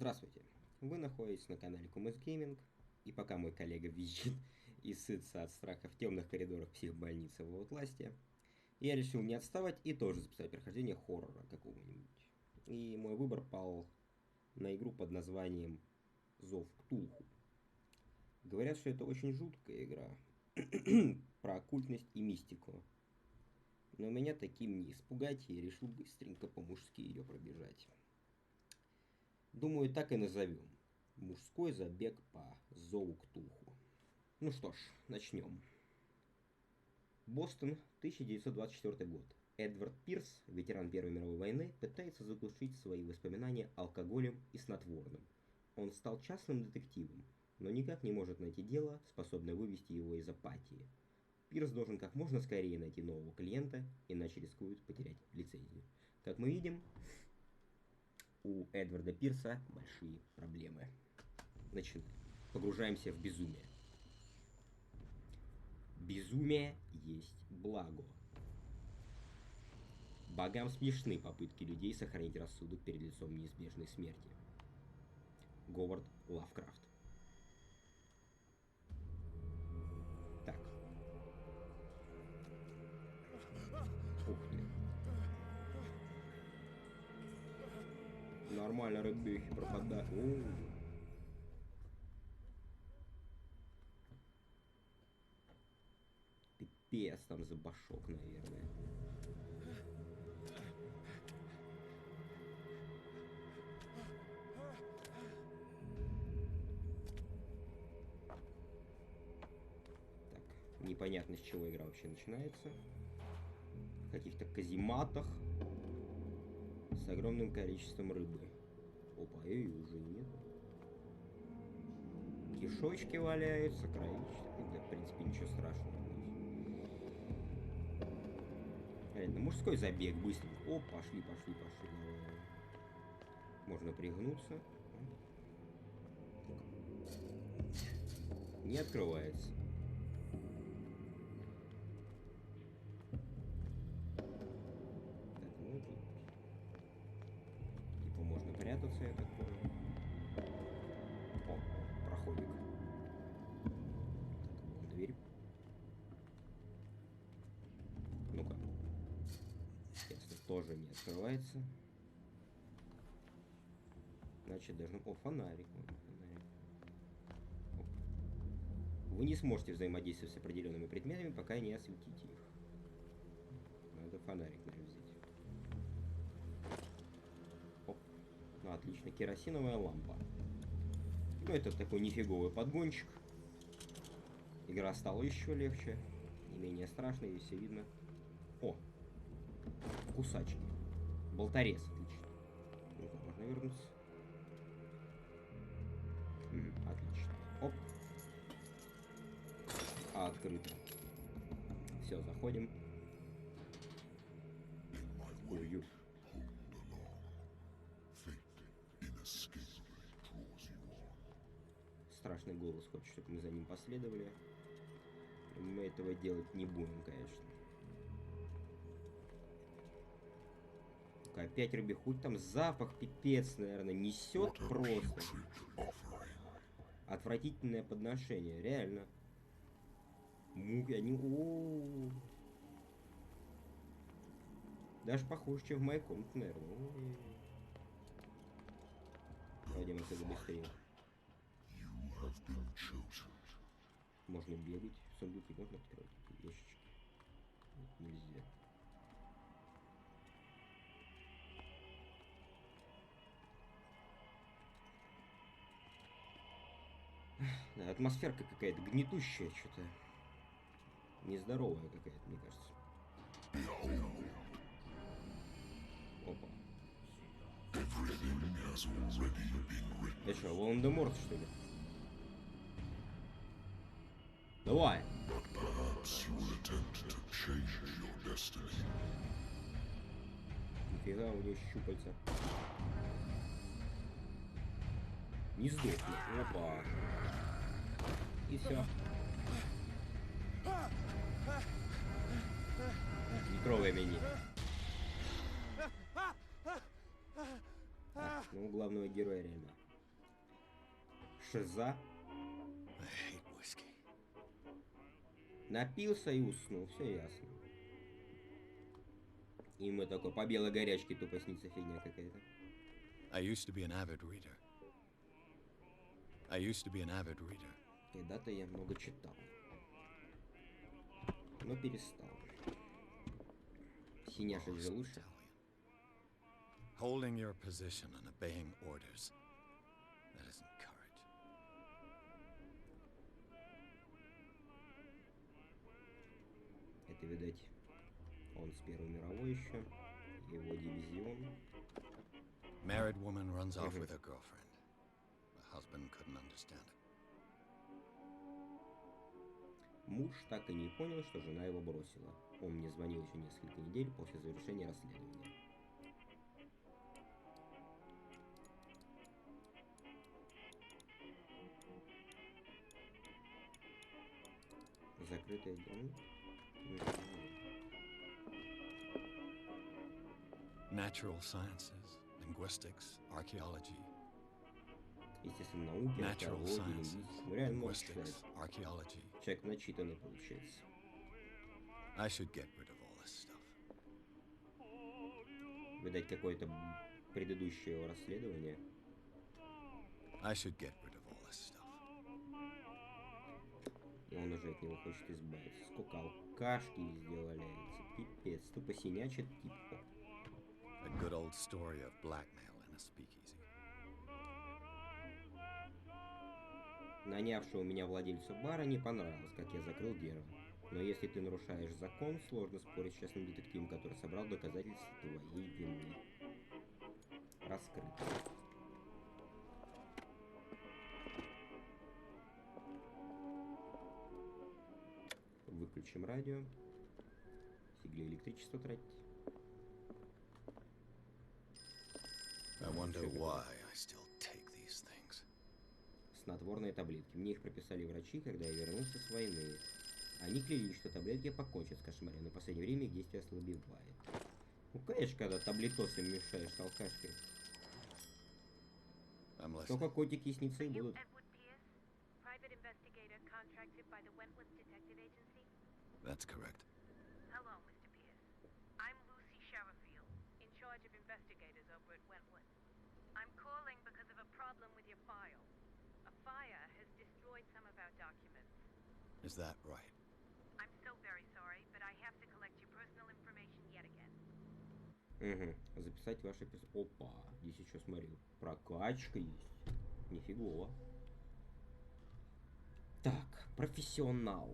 Здравствуйте, вы находитесь на канале Мужской, и пока мой коллега визжит и сытся от страха в темных коридорах психбольницы в Outlast'е, я решил не отставать и тоже записать прохождение хоррора какого-нибудь. И мой выбор пал на игру под названием Зов Ктулху. Говорят, что это очень жуткая игра про оккультность и мистику. Но меня таким не испугать, и я решил быстренько по-мужски ее пробежать. Думаю, так и назовем. Мужской забег по Зову Ктулху. Ну что ж, начнем. Бостон, 1924 год. Эдвард Пирс, ветеран Первой мировой войны, пытается заглушить свои воспоминания алкоголем и снотворным. Он стал частным детективом, но никак не может найти дело, способное вывести его из апатии. Пирс должен как можно скорее найти нового клиента, иначе рискует потерять лицензию. Как мы видим, у Эдварда Пирса большие проблемы. Начинаем. Погружаемся в безумие. Безумие есть благо. Богам смешны попытки людей сохранить рассудок перед лицом неизбежной смерти. Говард Лавкрафт. Так. Ух ты. Нормально рыбехи пропадают. Пипец там за башок, наверное. Так, непонятно, с чего игра вообще начинается. В каких-то казематах с огромным количеством рыбы. Опа, ее уже нет. Кишочки валяются, кровища. Да, в принципе, ничего страшного. Реально, мужской забег, быстро. О, пошли. Можно пригнуться. Не открывается. Так, ну тут типа можно прятаться, я так понял. О, проходик. Так, дверь. Ну-ка. Ясно, тоже не открывается. Значит, должен... О, фонарик. О. Вы не сможете взаимодействовать с определенными предметами, пока не осветите их. Надо фонарик, наверное, взять. Оп. Ну, отлично. Керосиновая лампа. Ну, это такой нифиговый подгончик. Игра стала еще легче. Не менее страшной, и все видно. О! Кусачки. Болторез, отлично. Ну-ка, можно вернуться. Отлично. Оп. Открыто. Все, заходим. Ой. Страшный голос хочет, чтобы мы за ним последовали. Мы этого делать не будем, конечно. Опять рыбехуть, там запах пипец, наверное, несет просто. Отвратительное подношение, реально. Муки, они... О-о-о. Даже похуже, чем в моей комнате, наверное. Пойдем отсюда быстрее. Можно бегать, сундуки можно открыть, ящички. Нет, нельзя. Да, атмосферка какая-то гнетущая, что-то нездоровая какая-то, мне кажется. Опа. Это что, Волан-де-Морт, что ли? Давай! Нифига, у нее щупальца. Не сдохни. Опа. И все. Не трогай меня. Ну, у главного героя реально Шиза. Напился и уснул, все ясно. И мы такой, по белой горячке тупо снится фигня какая-то. Когда-то я много читал. Но перестал. Синяша же лучше. Holding your position and obeying orders. That isn't courage. Это, видать, он с Первой мировой еще. Его дивизион. Married woman runs off with her girlfriend. The husband couldn't understand it. Муж так и не понял, что жена его бросила. Он мне звонил еще несколько недель после завершения расследования. Закрытая дом. Natural sciences, linguistics, archaeology. Естественно, науки, Natural археология, sciences, лингвистика. Ну, реально много linguistics, читает. archaeology. Человек начитанный получается. I should get rid of all this stuff. Видать, какое-то предыдущее его расследование. I should get rid of all this stuff. И он уже от него хочет избавиться. Сколько алкашки везде валяется. Пипец. Тупо синячит типа. A good old story of blackmail in a speakeasy. Нанявшего меня владельцу бара не понравилось, как я закрыл дело. Но если ты нарушаешь закон, сложно спорить с частным детективом, который собрал доказательства твоей вины. Раскрыто. Выключим радио. Фигли электричество тратить. I wonder why I still take these things. Снотворные таблетки. Мне их прописали врачи, когда я вернулся с войны. Они клялись, что таблетки покончат с кошмаром, но в последнее время их действие ослабевает. Ну, конечно, когда таблетосы мешаешь с алкашкой. Только котики снится и будут. That's correct. Hello, Mr. Pierce. I'm Lucy Sherifield, in charge of investigators over at Wentworth. I'm calling because of a problem with your file. A fire has destroyed some of our documents. Is that right? I'm so very sorry, but I have to collect your personal information yet again. Записать ваши письма. Опа, здесь еще смотрю. Прокачка есть. Нифигово. Так, профессионал.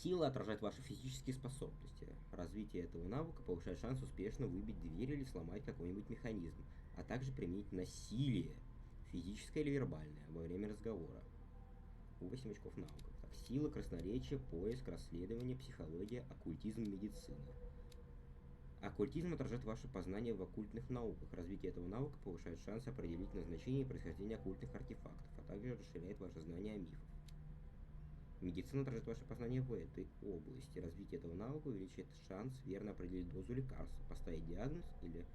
Сила отражает ваши физические способности. Развитие этого навыка повышает шанс успешно выбить дверь или сломать какой-нибудь механизм, а также применить насилие, физическое или вербальное, во время разговора. 8 очков навыков. Так, сила, красноречие, поиск, расследование, психология, оккультизм, медицина. Оккультизм отражает ваше познание в оккультных науках. Развитие этого навыка повышает шанс определить назначение и происхождение оккультных артефактов, а также расширяет ваше знание о мифах. Медицина отражает ваше познание в этой области. Развитие этого навыка увеличит шанс верно определить дозу лекарства, поставить диагноз или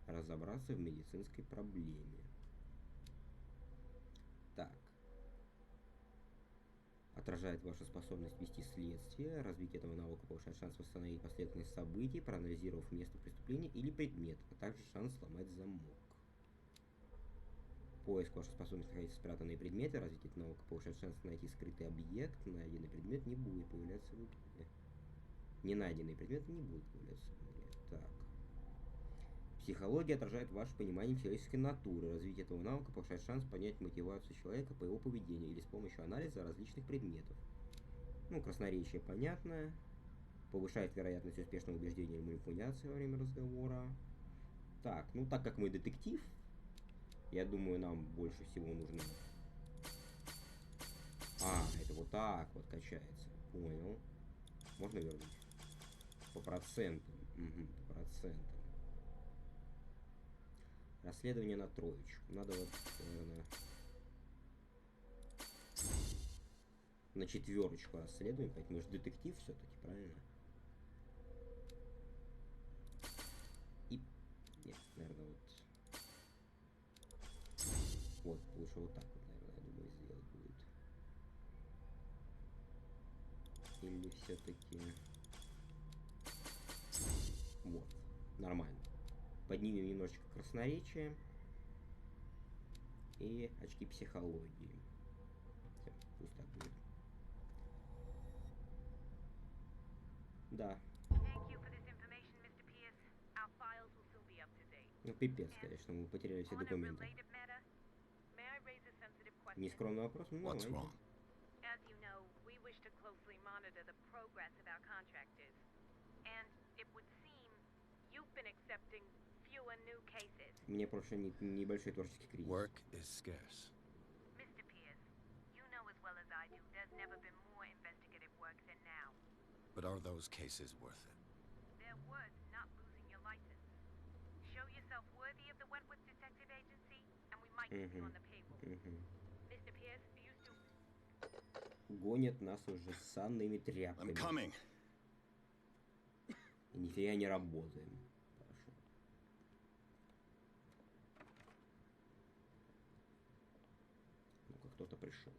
разобраться в медицинской проблеме. Так. Отражает вашу способность вести следствие. Развитие этого навыка повышает шанс восстановить последовательность событий, проанализировав место преступления или предмет, а также шанс сломать замок. Поиск вашей способности находить спрятанные предметы. Развитие этого навыка повышает шанс найти скрытый объект. Найденный предмет не будет появляться в игре. Ненайденный предмет не будет появляться в игре. Так. Психология отражает ваше понимание человеческой натуры. Развитие этого навыка повышает шанс понять мотивацию человека по его поведению или с помощью анализа различных предметов. Ну, красноречие понятно. Повышает вероятность успешного убеждения или манипуляции во время разговора. Так, ну так как мы детектив, я думаю, нам больше всего нужно... А, это вот так вот качается. Понял. Можно вернуть? По процентам. Угу, по процентам. Расследование на троечку. Надо вот, наверное, на четверочку расследование, поэтому же детектив все-таки, правильно? И... Нет, наверное, вот... Вот, лучше вот так вот, наверное. Или все-таки... Вот. Нормально. Поднимем немножечко красноречие. И очки психологии. Все, пусть так будет. Да. Ну, пипец, конечно, мы потеряли все документы. Нескромный вопрос, ну What's давайте. wrong? As you know, we wish to closely monitor the progress of our contractors. And it would seem you've been accepting fewer new cases. Мне просто небольшой творческий кризис. Work is scarce. Mr. Pierce, you know as well as I do there's never been more investigative work than now. But are those cases worth it? They're worth not losing your license. Show yourself worthy of the Wentworth Detective Agency, and we might get you on the payroll. Mr. Pierce, are you still... Гонят нас уже ссанными I'm тряпками. coming. И нифига не работаем. Хорошо. Ну-ка, кто-то пришел.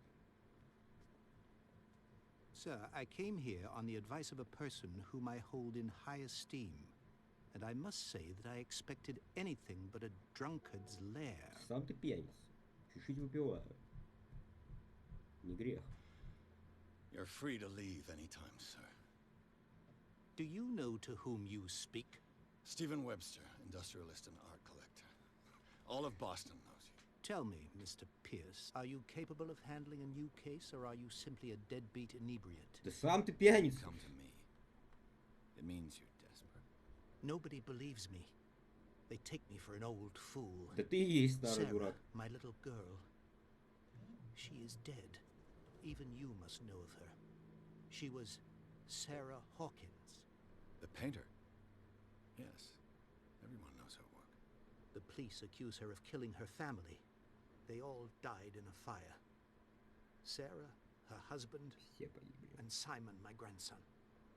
Sir, I came here on the advice of a person whom I hold in high esteem, and I must say that I expected anything but a drunkard's lair. Сам ты пьяница. Чуть-чуть выпиваю. Не грех. You're free to leave anytime, sir. Do you know to whom you speak? Stephen Webster, industrialist and art collector. All of Boston knows you. Tell me, Mr. Pierce, are you capable of handling a new case, or are you simply a deadbeat inebriate? Да сам ты пьяница. Come to me. It means you're desperate. Nobody believes me. They take me for an old fool. Да ты и есть старый Sarah, дурак. my little girl, she is dead. Even you must know of her. She was Sarah Hawkins. The painter? Yes. Everyone knows her work. The police accuse her of killing her family. They all died in a fire. Sarah, her husband, Все погибли. and Simon, my grandson.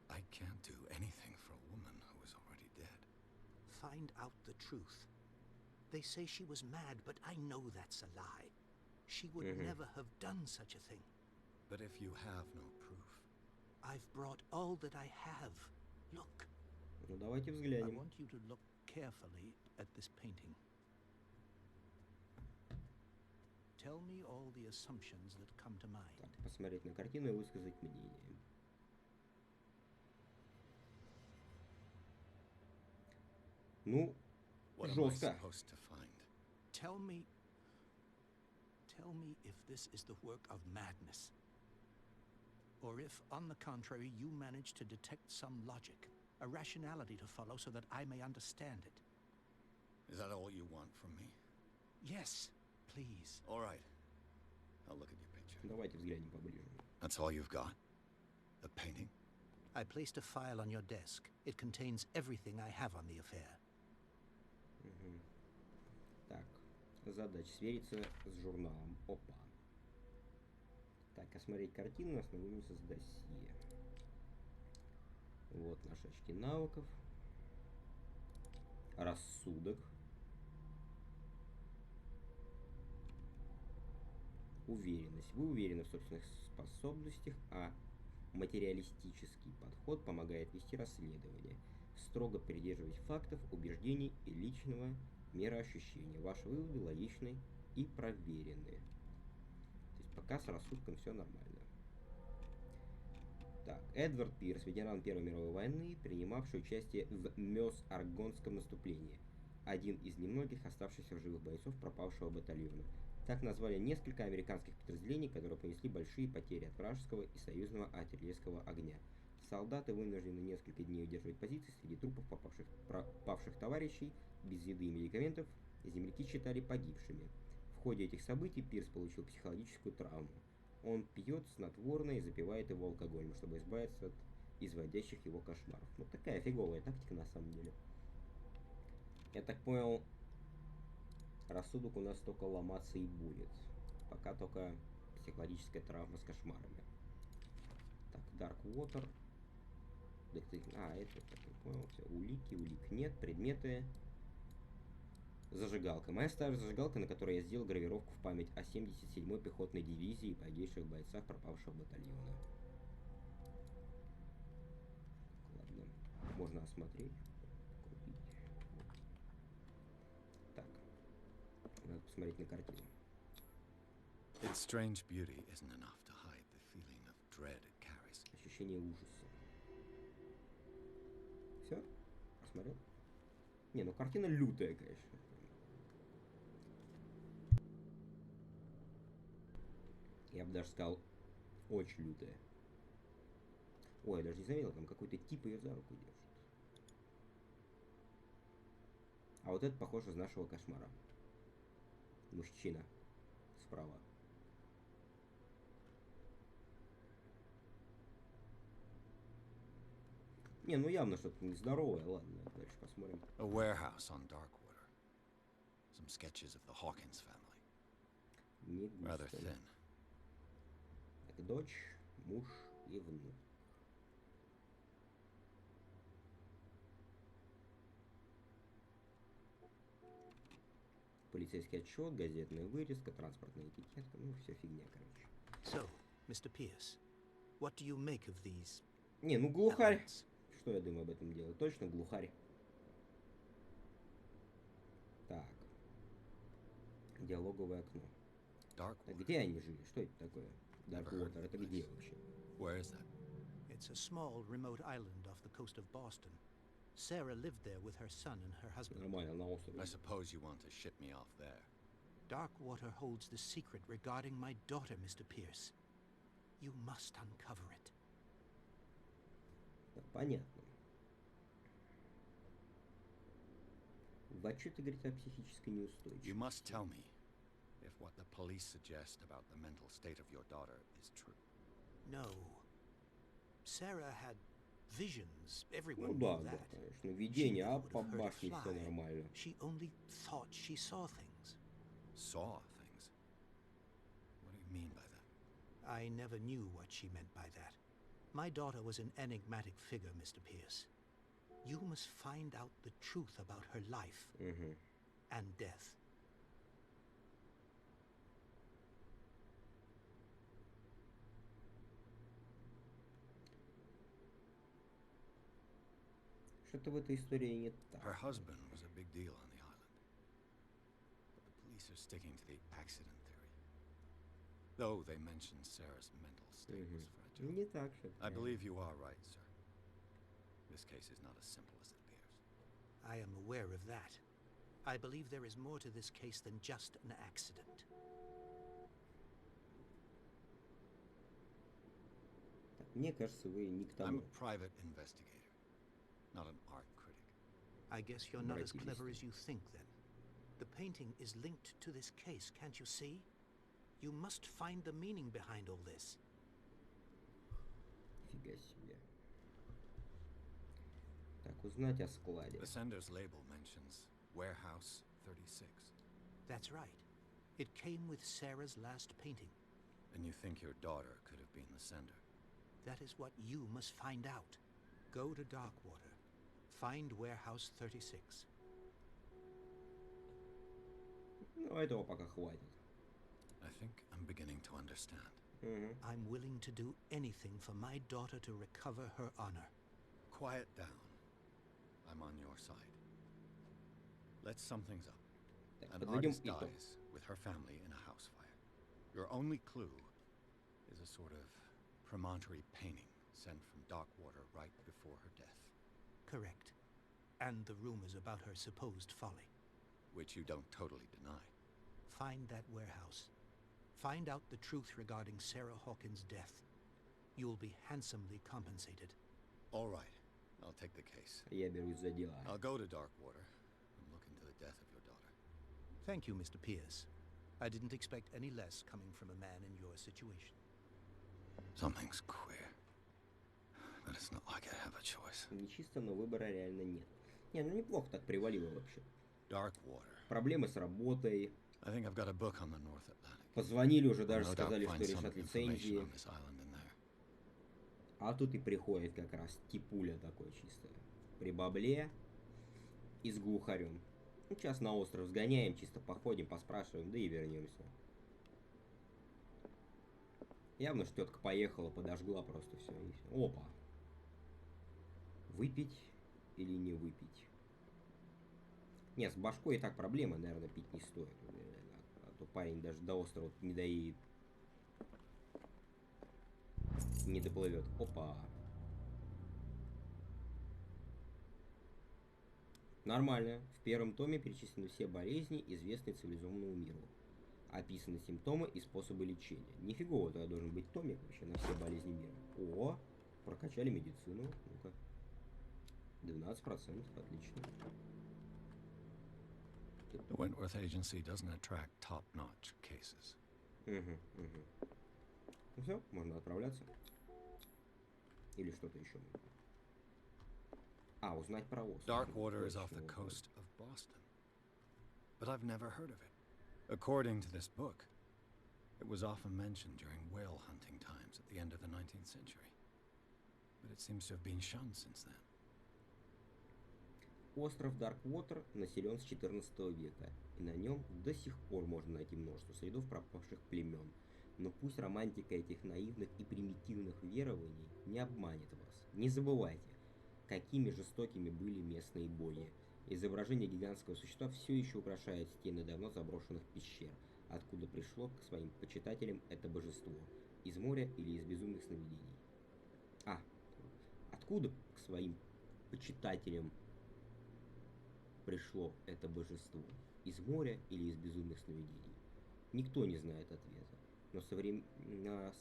I can't do anything for a woman who is already dead. Find out the truth. They say she was mad, but I know that's a lie. She would never have done such a thing. But if you have no proof... I've brought all that I have. Look. Ну давайте I взглянем. want you to look carefully at this painting. Tell me all the assumptions that come to mind. Так, посмотреть на картину и высказать мнение. Ну, What am I жестко. supposed to find? Tell me if this is the work of madness. Or if, on the contrary, you manage to detect some logic, a rationality to follow so that I may understand it. Is that all you want from me? Yes, please. All right. I'll look at your picture. Давайте взглянем поближе. That's all you've got? The painting? I placed a file on your desk. It contains everything I have on the affair. Так, задача свериться с журналом. Опа. Так, осмотреть картину, ознакомиться с досье. Вот наши очки навыков. Рассудок. Уверенность. Вы уверены в собственных способностях, а материалистический подход помогает вести расследование. Строго придерживаясь фактов, убеждений и личного мироощущения. Ваши выводы логичны и проверены. То есть пока с рассудком все нормально. Так, Эдвард Пирс, ветеран Первой мировой войны, принимавший участие в Мёс-Аргонском наступлении. Один из немногих оставшихся в живых бойцов пропавшего батальона. Так назвали несколько американских подразделений, которые понесли большие потери от вражеского и союзного артиллерийского огня. Солдаты вынуждены несколько дней удерживать позиции среди трупов павших товарищей, без еды и медикаментов, земляки считали погибшими. В ходе этих событий Пирс получил психологическую травму. Он пьет снотворное и запивает его алкоголем, чтобы избавиться от изводящих его кошмаров. Ну, такая фиговая тактика на самом деле. Я так понял, рассудок у нас только ломаться и будет. Пока только психологическая травма с кошмарами. Так, Dark Water. Это, так я понял, все. Улик нет, предметы. Зажигалка. Моя старая зажигалка, на которой я сделал гравировку в память о 77-й пехотной дивизии и погибших бойцах пропавшего батальона. Можно осмотреть. Купить. Так. Надо посмотреть на картину. Its strange beauty isn't enough to hide the feeling of dread it carries. Ощущение ужаса. Все? Посмотрел? Не, ну картина лютая, конечно. Я бы даже сказал, очень лютая. Ой, я даже не заметил, там какой-то тип ее за руку держит. А вот это похоже из нашего кошмара. Мужчина. Справа. Не, ну явно что-то нездоровое. Ладно, дальше посмотрим. A warehouse on Darkwater. Some sketches of the Hawkins family. Не Rather густо. thin. Это дочь, муж и внук. Полицейский отчет, газетная вырезка, транспортная этикетка. Ну, все фигня, короче. So, Mr. Pierce, what do you make of these Не, ну глухарь. elements? Что я думаю об этом деле? Точно глухарь. Так. Диалоговое окно. Так, Darkwater. где они жили? Что это такое? Never heard of Дарквотер, the это где place. вообще? Where is that? It's a small, remote island off the coast of Boston. Sarah lived there with her son and her husband. Нормально, на острове. I suppose you want to ship me off there. Darkwater holds the secret regarding my daughter, Mr. Pierce. You must uncover it. Так, понятно. В отчете говорится о психической You неустойчивости. must tell me if what the police suggest about the mental state of your daughter is true. No. Sarah had visions. Ну Everyone да, knew да, that. конечно. She Видение, never а would по have heard a башне все fly. нормально. She only thought she saw things. Saw things? What do you mean by that? I never knew what she meant by that. My daughter was an enigmatic figure, Mr. Pierce. You must find out the truth about her life Угу. and death. Что-то в этой истории не так. Her husband was a big deal on the island. But the police are sticking to the accident theory. Though they mentioned Sarah's mental state was fragile. Не так что. I believe you are right, sir. This case is not as simple as it appears. I am aware of that. I believe there is more to this case than just an accident. Так, мне кажется, вы не к I'm тому. a private investigator, not an art critic. I guess you're not as Обратились clever ты. as you think, then. The painting is linked to this case, can't you see? You must find the meaning behind all this. Фига себе. Так, узнать о складе. The sender's label mentions Warehouse 36. That's right. It came with Sarah's last painting. And you think your daughter could have been the sender? That is what you must find out. Go to Darkwater. Find Warehouse 36. Ну, этого пока хватит. I think I'm beginning to understand. Угу. I'm willing to do anything for my daughter to recover her honor. Quiet down. I'm on your side. Let's sum things up. Так, An подведем artist итог. dies with her family in a house fire. Your only clue is a sort of promontory painting sent from Darkwater right before her death, Correct. And the rumors about her supposed folly. which you don't totally deny. Find that warehouse. Find out the truth regarding Sarah Hawkins' death. You'll be handsomely compensated. All right, I'll take the case. Я берусь за дела. I'll go to Darkwater and look into the death of your daughter. Thank you, Mr. Pierce. I didn't expect any less coming from a man in your situation. Something's queer, but it's not like I have a choice. Нечисто, но выбора реально нет. Не, ну неплохо так привалило вообще. Darkwater. Проблемы с работой. I think I've got a book on the North Atlantic. Позвонили уже, I'll даже no doubt сказали, find что some решат information лицензии. on this island in there. А тут и приходит как раз типуля такой чисто. При бабле и с глухарем. Ну, сейчас на остров сгоняем, чисто походим, поспрашиваем, да и вернемся. Явно, что тетка поехала, подожгла просто все. И всё. Опа. Выпить или не выпить. Нет, с башкой и так проблема, наверное, пить не стоит. А то парень даже до острова не доедет. Не доплывет. Опа. Нормально. В первом томе перечислены все болезни, известные цивилизованному миру. Описаны симптомы и способы лечения. Нифигово, тогда должен быть томик вообще на все болезни мира. О, прокачали медицину. Ну-ка. 12%, отлично. The Wentworth Agency doesn't attract top-notch cases. Ну все, можно отправляться. Или что-то еще. А, узнать про остров. Darkwater is off the coast of Boston. But I've never heard of it. According to this book, it was often mentioned during whale hunting times at the end of the 19th century. But it seems to have been shunned since then. Остров Дарквотер населен с 14 века, и на нем до сих пор можно найти множество следов пропавших племен. Но пусть романтика этих наивных и примитивных верований не обманет вас. Не забывайте, какими жестокими были местные бои. Изображение гигантского существа все еще украшает стены давно заброшенных пещер, откуда пришло к своим почитателям это божество. Из моря или из безумных сновидений. Откуда к своим почитателям пришло это божество? Из моря или из безумных сновидений? Никто не знает ответа. Но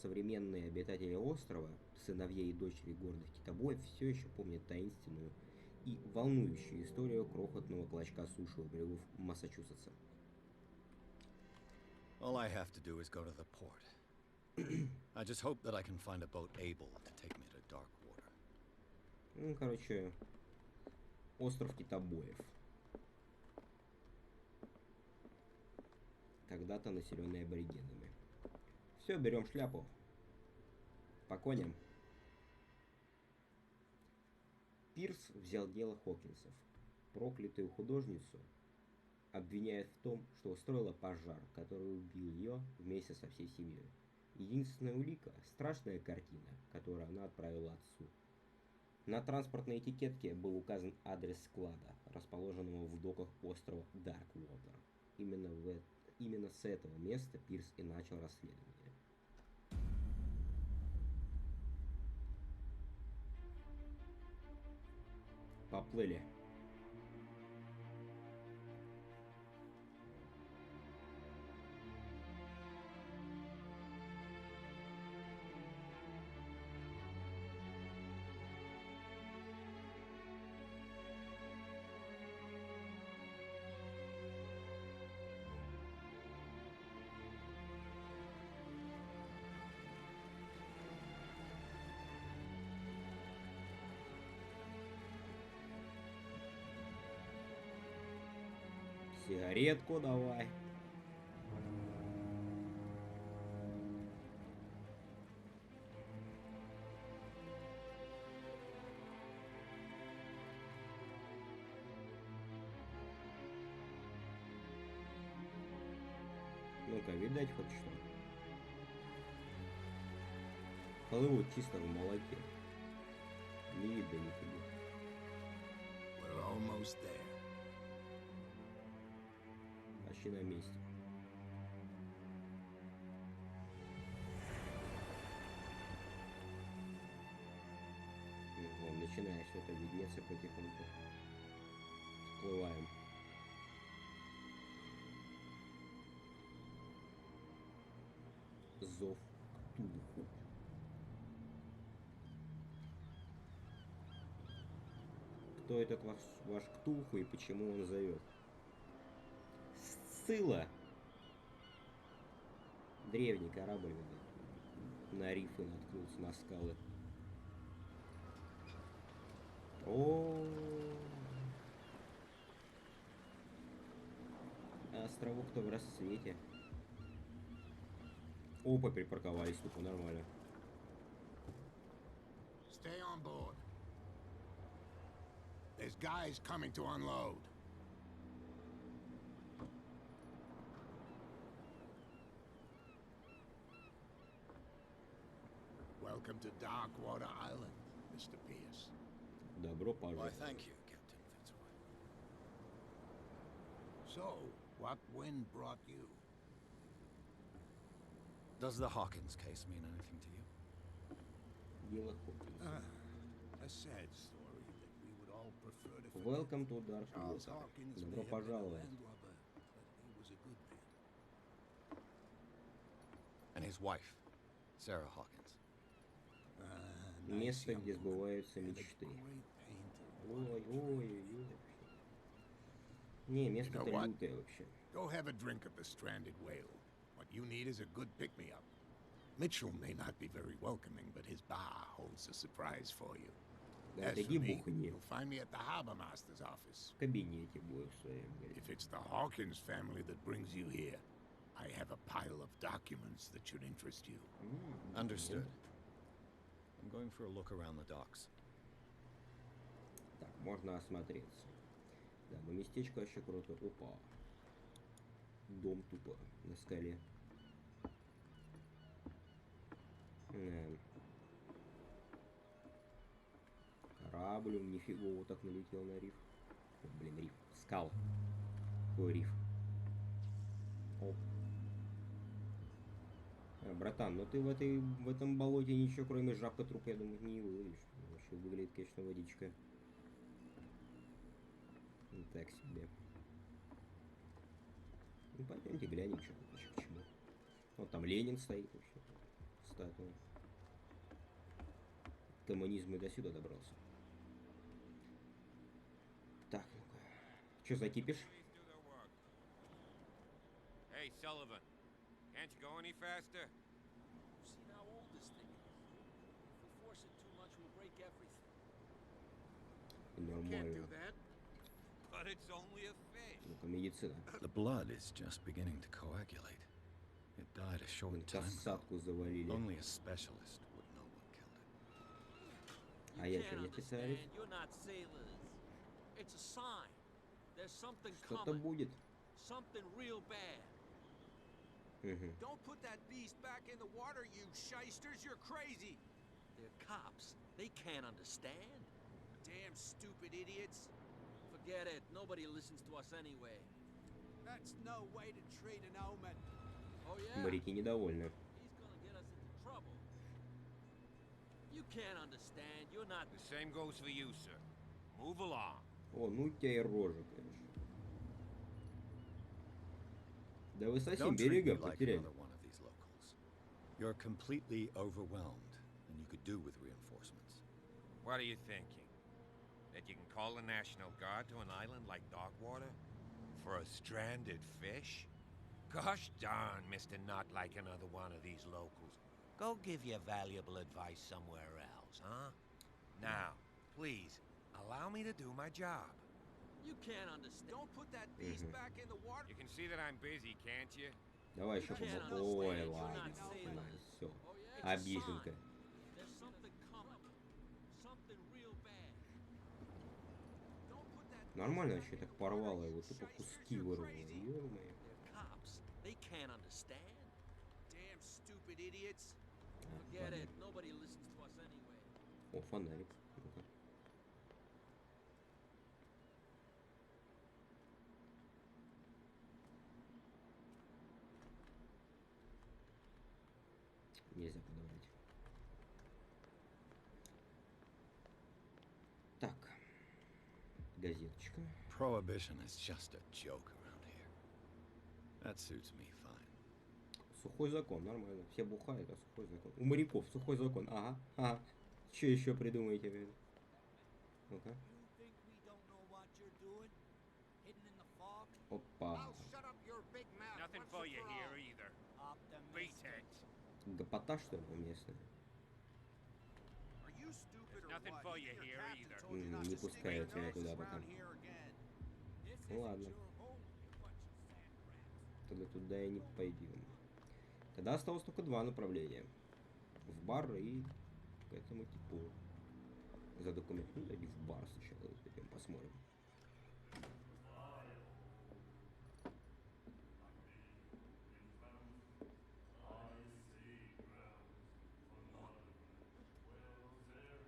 современные обитатели острова, сыновья и дочери гордых китобоев, все еще помнят таинственную и волнующую историю крохотного клочка суши у берегов Массачусетса. All I have to do is go to the port. I just hope that I can find a boat able to take me to Darkwater. Ну, короче, остров китобоев. Когда-то населенный аборигенами. Все, берем шляпу. По коням. Пирс взял дело Хокинсов. Проклятую художницу обвиняют в том, что устроила пожар, который убил ее вместе со всей семьей. Единственная улика – страшная картина, которую она отправила отцу. На транспортной этикетке был указан адрес склада, расположенного в доках острова Дарквотер. Именно с этого места Пирс и начал расследование. Поплыли. Сигаретку давай. Ну-ка, видать хоть что. Плывут чисто в молоке. Не видно нифига. We're almost there. Почти на месте. Вон, начинает что-то виднеться потихоньку. Всплываем. Зов Ктулху. Кто этот ваш Ктулху и почему он зовет? Сцилла. Древний корабль, на рифы наткнулся, на скалы. Островок-то в рассвете. Опа, припарковались тупо, нормально. Stay on board. There's guys coming to unload. Welcome to Darkwater Island, Mr. Pierce. Добро Why, пожаловать. thank you, So, what wind brought you? Does the Hawkins case mean anything to you? Дело Хокинса. A sad story that we would all prefer to forget. Welcome to Dark Charles Water. Hawkins Добро may have been a пожаловать. land robber, but he was a good man. And his wife, Sarah Hawkins. Место, где сбываются мечты. Ой. Не, место-то You know what? лютое вообще. Go have a drink at the Stranded Whale. What you need is a good pick-me-up. Mitchell may not be very welcoming, but his bar holds a surprise for you. Да, As это for не me, буханье. you'll find me at the harbor master's office. В кабинете будешь в своем. говорит. If it's the Hawkins family that brings you here, I have a pile of documents that should interest you. Understood. I'm going for a look around the docks. Так, можно осмотреться. Да, но местечко вообще круто. Опа. Дом тупо на скале. Корабль, нифига, вот так налетел на риф. О, блин, риф. Скал. Какой риф? Оп. Братан, ну ты в этом болоте ничего, кроме жаб и трупа, я думаю, не выловишь. Вообще выглядит, конечно, водичка. Так себе. Ну, пойдемте глянем, что тут вообще к чему. Вот там Ленин стоит вообще. Статуя. Коммунизм и до сюда добрался. Так, ну-ка. Что закипишь? Hey, Sullivan. Can't you go any faster? You've seen how old this thing is. If we force it too much, we'll break everything. Нормально. But it's only a fish. Ну-ка, медицина. The blood is just beginning to coagulate. It died a short time ago. Касатку завалили. Only a specialist would know what killed it. А я что, не специалист? You're not sailors. It's a sign. There's something Что-то coming. будет. Something real bad. Don't put that beast back in the water, you shysters. You're crazy. They're cops. They can't understand. Damn stupid idiots. Forget it. Nobody listens to us anyway. That's no way to treat an omen. Oh yeah? Моряки недовольны. He's gonna get us into trouble. You can't understand. You're not... The same goes for you, sir. Move along. О, ну у тебя и рожа, конечно. Да вы совсем Don't treat me берега like потеряли. another one of these locals. You're completely overwhelmed, and you could do with reinforcements. What are you thinking? That you can call the National Guard to an island like Dogwater? For a stranded fish? Gosh darn, Mr. Not like another one of these locals. Go give your valuable advice somewhere else, huh? Now, please, allow me to do my job. You can't understand. Don't put that beast back in the water. You can see that I'm busy, can't you? Давай еще can't побо- Ой, understand. You're ладно. not sailors. Все. Oh yeah? It's a Обиженка. sign. There's something coming. Something real bad. Don't put that Нормально вообще так порвало его, тупо куски вырвало. Ё-моё. They're cops. They can't understand. damn stupid idiots. Forget it. Nobody listens to us anyway. О, фонарик. Ну-ка. Нельзя подавать. Так. Газеточка. Prohibition is just a joke around here. That suits me fine. Сухой закон, нормально. Все бухают, а сухой закон. У моряков сухой закон. Ага, ага. Что еще придумаете, блин? Ну-ка. You think we don't know what you're doing? Hidden in the fog? Опа. Shut up your big mouth. Nothing once for and you all. here either. Beat Optimistic. it. Гопота, что ли, местная? Are you stupid or nothing for you here either. Не пускают тебя туда пока. This Ну isn't ладно. your home, you bunch of sand rats. Тогда туда и не пойдем. Тогда осталось только два направления. В бар и к этому типу. За документ. Ну, иди в бар сначала, пойдем посмотрим.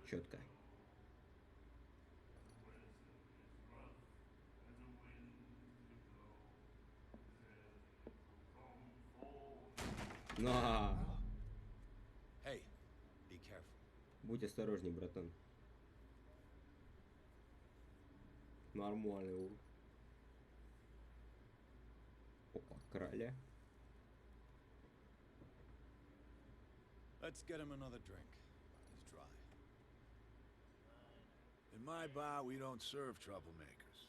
Четко. На! Hey, be careful. Будь осторожней, братан. Нормально. Опа, короля. Let's get him another drink. He's dry. In my bar, we don't serve troublemakers.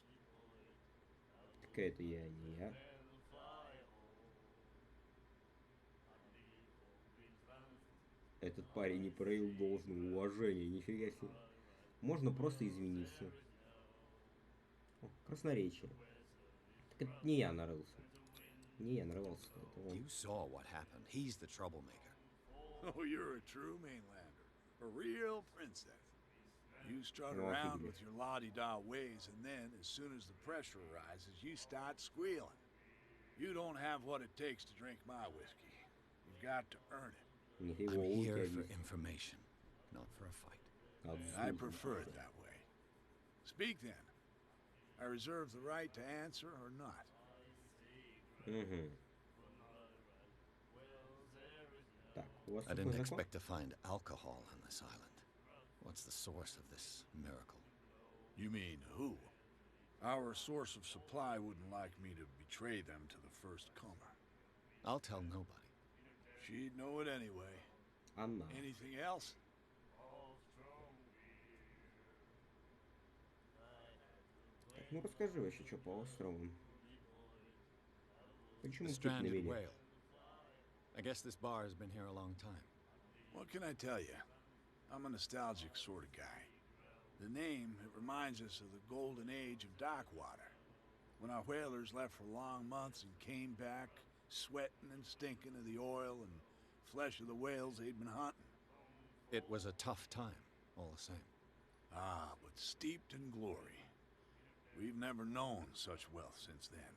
Так это я, не я. Этот парень не проявил должного уважения, нифига себе. Можно просто извиниться. О, красноречие. Так это не я нарылся. Не я нарывался, это он. You saw what happened. He's the troublemaker. Oh, you're a true mainlander. A real princess. You strut Ну, around офигеть. with your la-di-da ways, and then, as soon as the pressure arises, you start squealing. You don't have what it takes to drink my whiskey. You've got to earn it. Нифига, I'm у here тебя for есть. information, not for a fight. I prefer it that way. Speak then. I reserve the right to answer or not. Угу. Так, у вас I тут didn't закон? expect to find alcohol on this island. What's the source of this miracle? You mean who? Our source of supply wouldn't like me to betray them to the first comer. I'll tell nobody. She'd know it anyway. Она. Anything else? Так, ну расскажи вообще, что по островам. Почему The тут на stranded мели? whale. I guess this bar has been here a long time. What can I tell you? I'm a nostalgic sort of guy. The name, it reminds us of the golden age of dock water. When our whalers left for long months and came back, sweating and stinking of the oil and flesh of the whales they'd been hunting. It was a tough time, all the same. Ah, but steeped in glory. We've never known such wealth since then.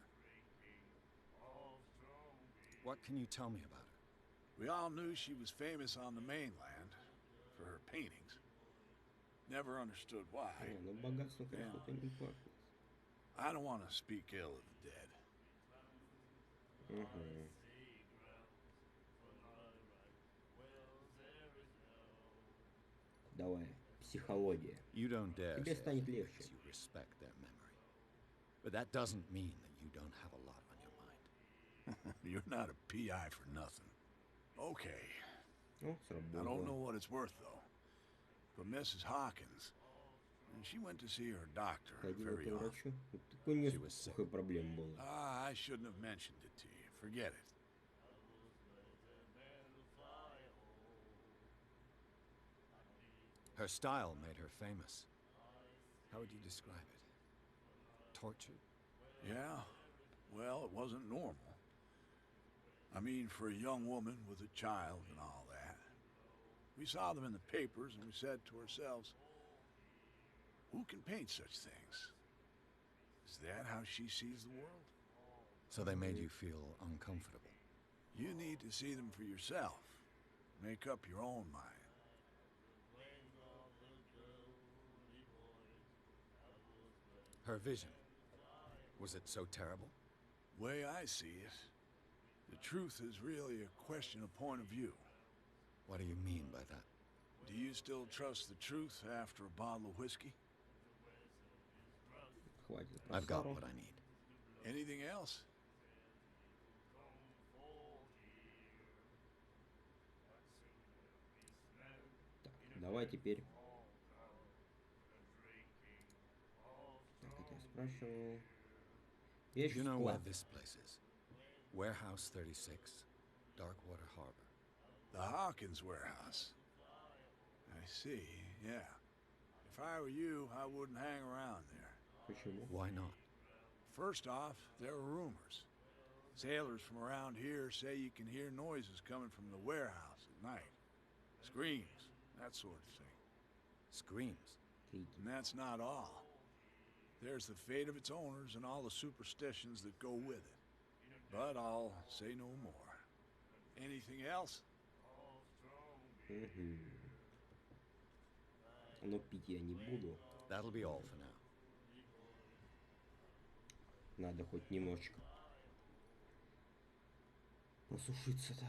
What can you tell me about her? We all knew she was famous on the mainland for her paintings. Never understood why. Ну богатство красоты не пахнет. I don't want to speak ill of the dead. Угу. Давай, психология. You don't dare Тебе say станет it легче. because you respect their memory. But that doesn't mean that you don't have a lot on your mind. You're not a PI for nothing. Okay. О, I don't know сработало. what it's worth, though. But Mrs. Hawkins, she went to see her doctor Ходила very к often. врачу. Вот так у нее She was sick. сколько проблем было. Ah, I shouldn't have mentioned it to you. Forget it. Her style made her famous. How would you describe it? Tortured? Yeah? Well, it wasn't normal. I mean, for a young woman with a child and all that. We saw them in the papers and we said to ourselves, who can paint such things? Is that how she sees the world? So they made you feel uncomfortable. You need to see them for yourself. Make up your own mind. Her vision. Was it so terrible? Way I see it, the truth is really a question of point of view. What do you mean by that? Do you still trust the truth after a bottle of whiskey? Хватит I've got просаров. what I need. Anything else? Так, давай теперь. Так, это я спрашивал. Я Do ищу you know where склад. this place is? Warehouse 36, Darkwater Harbor. The Hawkins warehouse. I see, yeah. If I were you, I wouldn't hang around there. Почему? Why not? First off, there are rumors. Sailors from around here say you can hear noises coming from the warehouse at night. Screams, that sort of thing. Screams. Крики. And that's not all. There's the fate of its owners and all the superstitions that go with it. But I'll say no more. Anything else? Угу. Но пить я не буду. That'll be all for now. Надо хоть немножечко просушиться-то.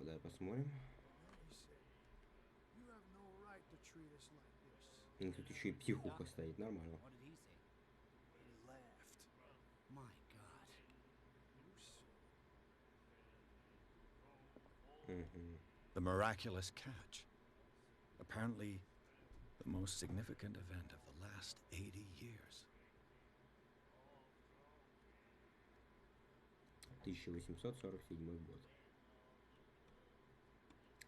Ну-ка, давай посмотрим. You have no right to treat us like this. И тут еще и психуха стоит, нормально. What did he say? He laughed. My God. The miraculous catch. Apparently, the most significant event of the last 80 years. 1847 год.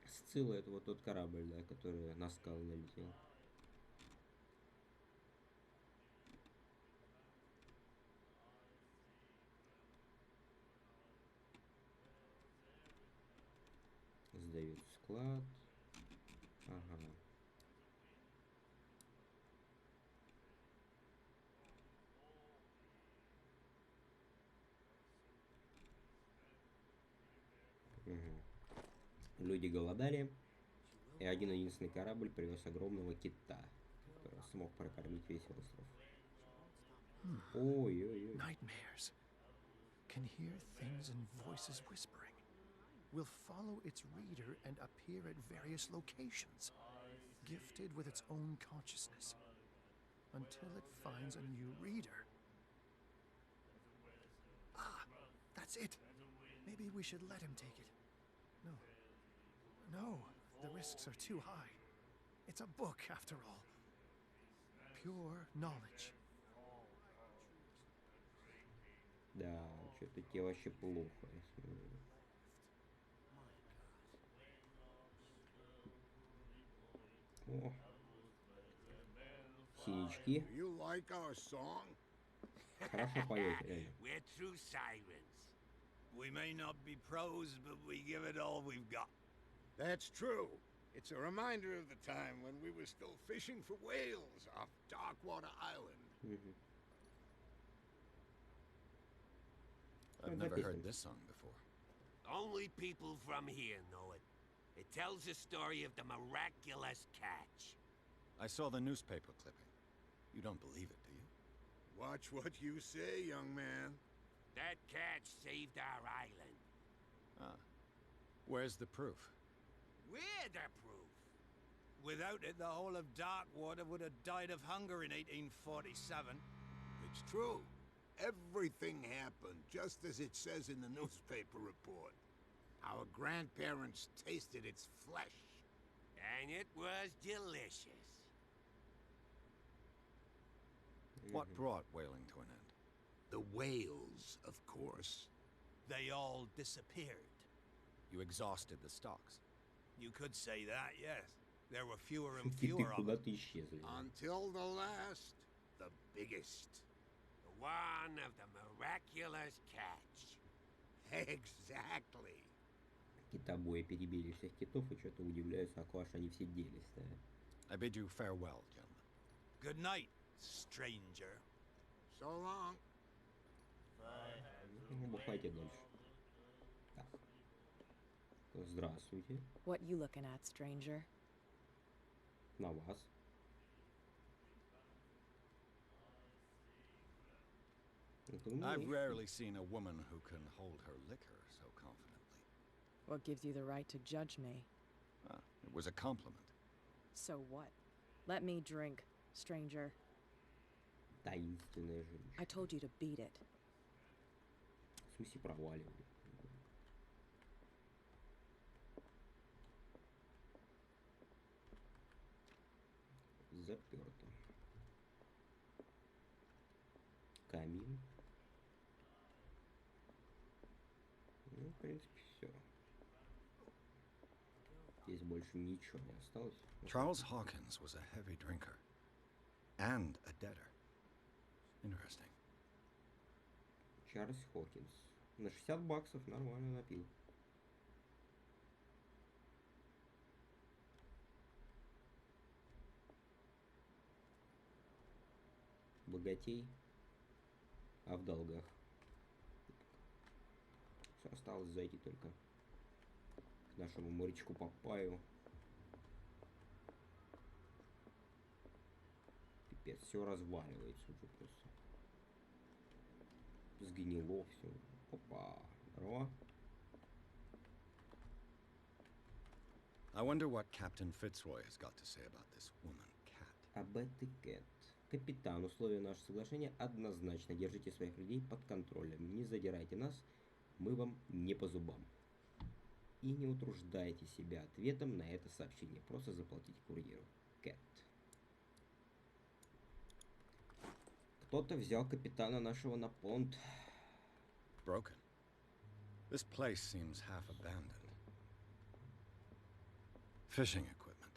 Сцилла — это вот тот корабль, да, который на скалу налетел. Сдают в склад. Ага. Люди голодали, и один-единственный корабль привез огромного кита, который смог прокормить весь остров. Ой-ой-ой. Nightmares. Can hear things and voices whispering. Will follow its reader and appear at various locations, gifted with its own consciousness, until it finds a new reader. Ah, that's it. Maybe we should let him take it. No, the risks are too high. It's a book, after all. Pure knowledge. Да, что-то тебе вообще плохо, я смотрю. О. Синячки. You like our song? Хорошо поете, реально. We're true sirens. We may not be pros, but we give it all we've got. That's true. It's a reminder of the time when we were still fishing for whales off Darkwater Island. I've never heard this song before. Only people from here know it. It tells the story of the miraculous catch. I saw the newspaper clipping. You don't believe it, do you? Watch what you say, young man. That catch saved our island. Ah. Where's the proof? We're the proof. Without it, the whole of Darkwater would have died of hunger in 1847. It's true. Everything happened just as it says in the newspaper report. Our grandparents tasted its flesh. And it was delicious. What brought whaling to an end? The whales, of course. They all disappeared. You exhausted the stocks. You could say that, yes. There were fewer and Киты fewer of them. куда-то исчезли. Until the last, the biggest. The one of the miraculous catch. Exactly. Китобои перебили всех китов и что-то удивляются, а куда ж они все делись, да? I bid you farewell, gentlemen. Good night, stranger. So long. Ну, бухайте дальше. Так. Здравствуйте. What you looking at, stranger? На вас. Это I've умеешь. rarely seen a woman who can hold her liquor so confidently. What gives you the right to judge me? Ah, it was a compliment. So what? Let me drink, stranger. Таинственная женщина. I told you to beat it. В смысле проваливали. Заперто. Камин. Ну, в принципе, все. Здесь больше ничего не осталось. Charles Hawkins was a heavy drinker and a debtor. Interesting. Чарльз Хокинс. На 60 баксов нормально напил. Богатей, а в долгах. Все, осталось зайти только к нашему морячку Папаю. Пипец, все разваливается уже просто. Сгнило все. Опа, здорово. wonder what Captain Fitzroy has got to say about this woman, Cat. Об этой Кэт. Капитан, условия нашего соглашения однозначно. Держите своих людей под контролем. Не задирайте нас, мы вам не по зубам. И не утруждайте себя ответом на это сообщение. Просто заплатите курьеру. Кэт. Кто-то взял капитана нашего на понт. Broken. This place seems half abandoned. Fishing equipment.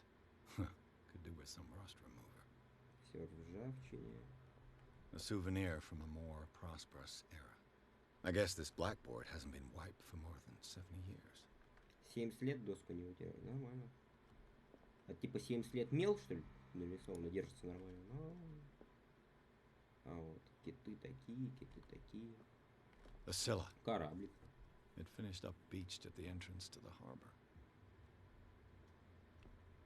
Could do with some rust remover. Все в ржавчине. A souvenir from a more prosperous era. I guess this blackboard hasn't been wiped for more than 70 years. 70 лет доску не утирали. Нормально. А типа 70 лет мел, что ли? Нарисовано, держится нормально. А вот киты такие, киты такие. The Scylla. Кораблик. It finished up beached at the entrance to the harbor.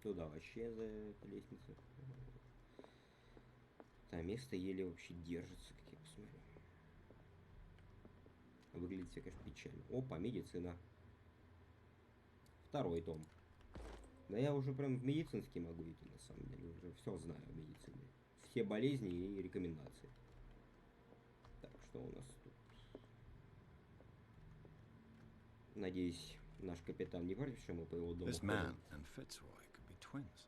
Туда вообще за по лестнице. Там место еле вообще держится, как я посмотрю. Выглядит все, конечно, печально. Опа, медицина. Второй том. Да я уже прям в медицинский могу идти, на самом деле. Уже все знаю о медицине. Все болезни и рекомендации. Так, что у нас тут? Надеюсь, наш капитан не против, что мы по его дому This man ходим. and Fitzroy could be twins.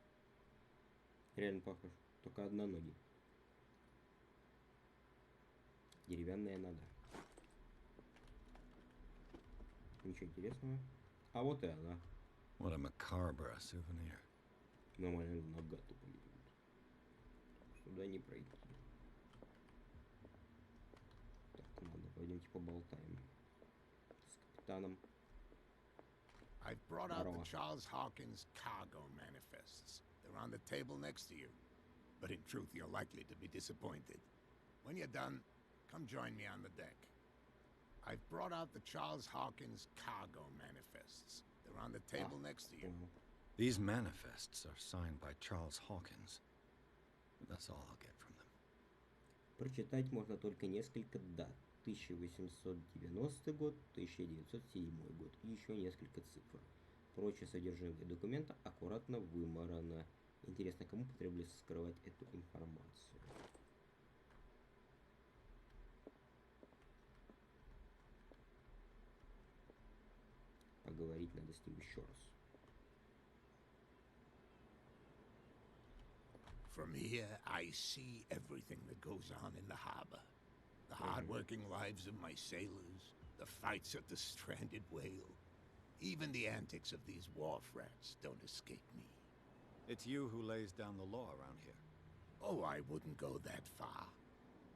Реально похож. Только одноногий. Деревянная надо. Ничего интересного. А вот и она. What a macabre souvenir. Нормально нога тупо лежит. Сюда не пройти. Так, надо, пойдемте поболтаем. С капитаном. I've brought out Здорово. the Charles Hawkins cargo manifests. They're on the table next to you. But in truth, you're likely to be disappointed. When you're done, come join me on the deck. I've brought out the Charles Hawkins cargo manifests. They're on the table next to you. Понял. These manifests are signed by Charles Hawkins. That's all I'll get from them. Прочитать можно только несколько дат. 1890 год, 1907 год и еще несколько цифр. Прочее содержимое документа аккуратно вымарано. Интересно, кому потребуется скрывать эту информацию? Поговорить надо с ним еще раз. From here, I see everything that goes on in the harbor. The hard-working lives of my sailors, the fights at the stranded whale. Even the antics of these wharf rats don't escape me. It's you who lays down the law around here. Oh, I wouldn't go that far.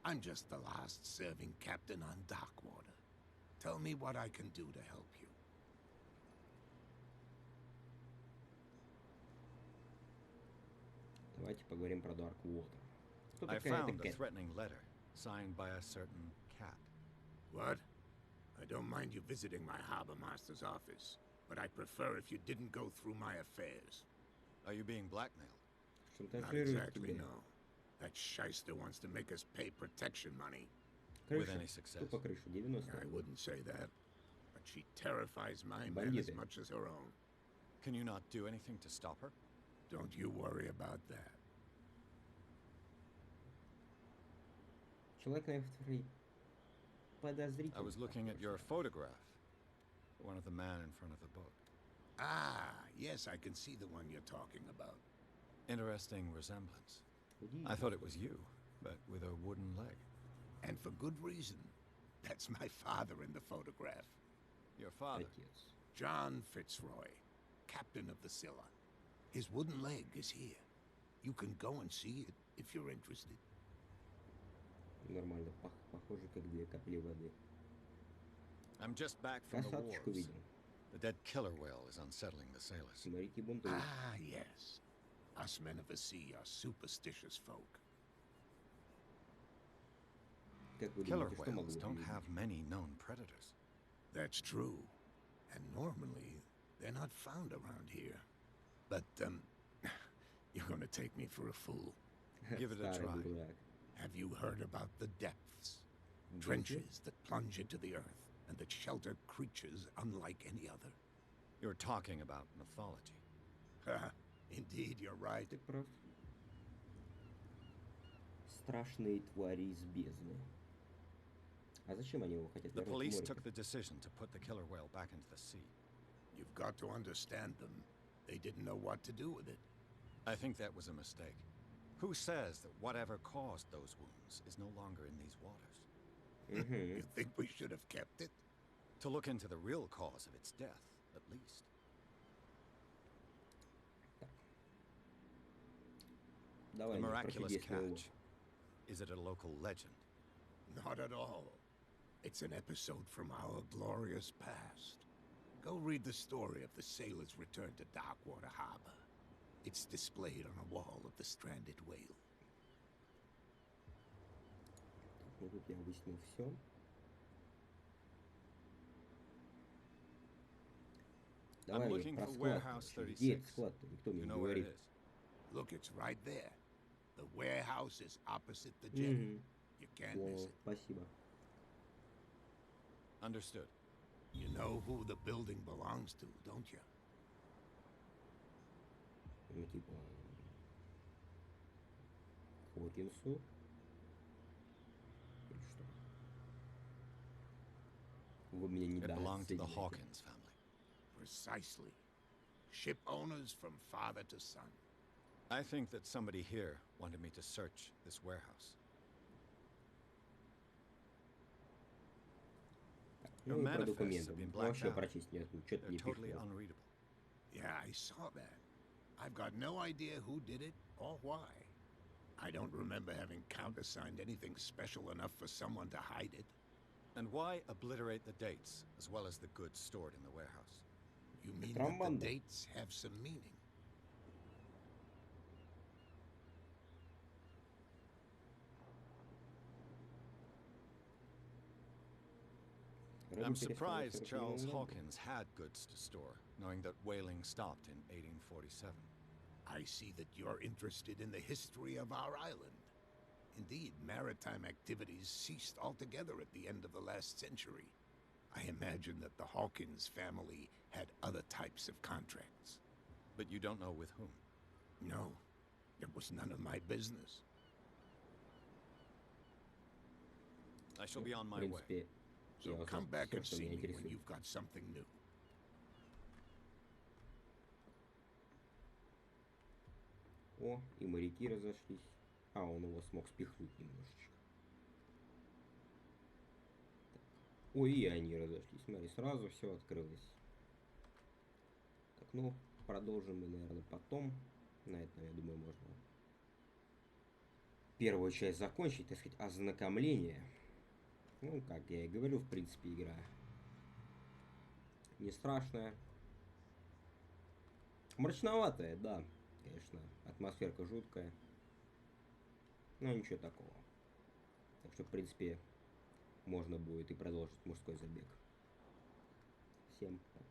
I'm just the last serving captain on Darkwater. Tell me what I can do to help you. Давайте поговорим про Darkwater. Кто I такая эта found a Кэт? threatening letter signed by a certain cat. What? I don't mind you visiting my harbor master's office, but I prefer if you didn't go through my affairs. Are you being blackmailed? Not Шантажирует exactly, тебя. no. That shyster wants to make us pay protection money. With Крыша. any success. Тупо крыша. 90. I wouldn't say that, but she terrifies my men as Бандиты. much as her own. Can you not do anything to stop her? Don't you worry about that. Человек на фотографии I подозрительный. was looking at your photograph. One of the man in front of the book. Ah, yes, I can see the one you're talking about. Interesting resemblance. I Удивительно. thought it was you, but with a wooden leg. And for good reason. That's my father in the photograph. Your father. Отец. John Fitzroy, captain of the Scylla. His wooden leg is here. You can go and see it if you're interested. Нормально. Похоже, как две капли воды. I'm just back from the Касаточку wars. видел. The dead killer whale is unsettling the sailors. Моряки бунтуют. Ah, yes. Us men of the sea are superstitious folk. Как вы Killer думаете, что могло whales быть? don't have many known predators. That's true. And normally, they're not found around here. But, you're gonna take me for a fool. Give it a Старый try. дурак. Have you heard about the depths? Trenches that plunge into the earth and that shelter creatures unlike any other. You're talking about mythology. Indeed, you're right. Ты прав. Страшные твари из бездны. А зачем они его хотят The вернуть в police море? took the decision to put the killer whale back into the sea. You've got to understand them. They didn't know what to do with it. I think that was a mistake. Who says that whatever caused those wounds is no longer in these waters? You think we should have kept it? To look into the real cause of its death, at least. Давай, The не, про miraculous чудесную уловку. catch. Is it a local legend? Not at all. It's an episode from our glorious past. Go read the story of the sailor's return to Darkwater Harbor. It's displayed on a wall of the stranded whale. Ну тут я выяснил все. I'm Давай looking про for склад. warehouse Короче. Где этот 36. склад-то? Никто мне You не know where it говорит. is? Look, it's right there. The warehouse is opposite the jetty. You can't miss Понял, it. спасибо. Understood. You know who the building belongs to, don't you? Ну типа... Хокинсу. Или что? Вы меня не It belonged to the дооцениваете. Hawkins family. Precisely. Ship owners from father to son. I think that somebody here wanted me to search this warehouse. Ну Your и про manifests документы. have been Вообще blacked out. прочесть нет. Что-то They're не totally пришло. unreadable. Yeah, I saw that. I've got no idea who did it or why. I don't remember having countersigned anything special enough for someone to hide it. And why obliterate the dates as well as the goods stored in the warehouse? You mean that the Contrabando. dates have some meaning? I'm surprised Charles Hawkins had goods to store, knowing that whaling stopped in 1847. I see that you're interested in the history of our island. Indeed, maritime activities ceased altogether at the end of the last century. I imagine that the Hawkins family had other types of contracts. But you don't know with whom. No, it was none of my business. I shall be on В my way. принципе, So я come узнал back все, and что see меня me when интересует. you've got something new. О, и моряки разошлись. А, он его смог спихнуть немножечко. Так. Ой, и они разошлись. Смотри, сразу все открылось. Так, ну, продолжим мы, наверное, потом. На этом, я думаю, можно первую часть закончить, так сказать, ознакомление. Ну, как я и говорю, в принципе, игра не страшная. Мрачноватая, да, конечно, атмосферка жуткая. Но ничего такого. Так что, в принципе, можно будет и продолжить мужской забег. Всем пока.